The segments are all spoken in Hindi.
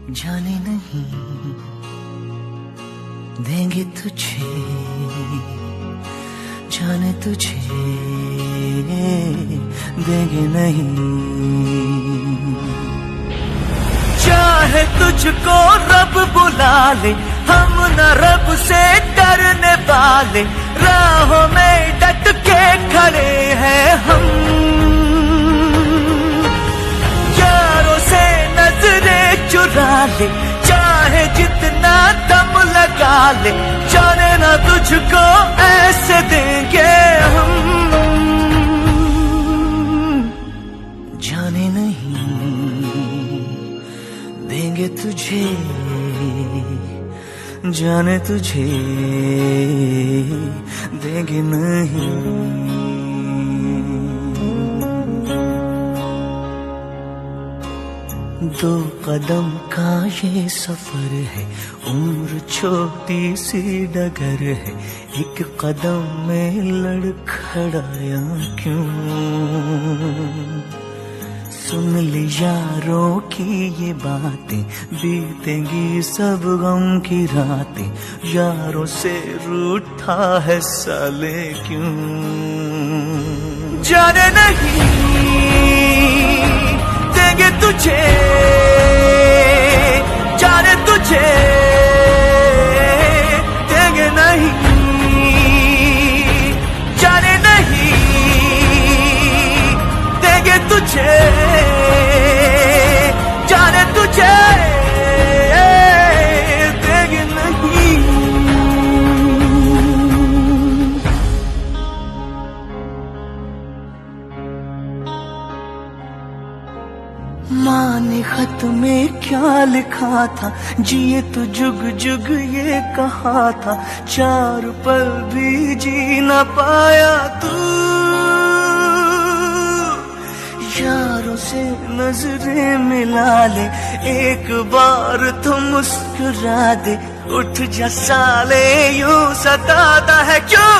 जाने नहीं देंगे तुझे, जाने तुझे देंगे नहीं। चाहे तुझको रब बुला ले, हम न रब से डरने वाले, राहों में डट के खड़े हैं हम। यारों से नजरें चुरा ले, चाहे जितना दम लगा ले, जाने ना तुझको ऐसे देंगे हम। जाने नहीं देंगे तुझे, जाने तुझे देंगे नहीं। दो कदम का ये सफर है, उम्र छोटी सी डगर है, एक कदम में लड़खड़ाया क्यों। सुन ले यारों की ये बातें, बीतेंगी सब गम की रातें, यारों से रूठा है साले क्यों। जाने नहीं देंगे तुझे, जाने तुझे देंगे नहीं। जाने नहीं देंगे तुझे, जाने तुझे देंगे नहीं। माँ ने खत में क्या लिखा था, जिए तो जुग जुग ये कहा था, चार पल भी जी न पाया तू। यारों से नजरें मिला ले, एक बार तो मुस्कुरा दे, उठ जा साले यूं सताता है क्यों।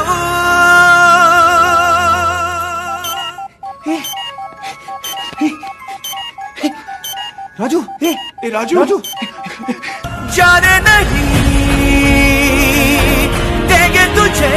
राजू, राजू, राजू। जाने नहीं देंगे तुझे,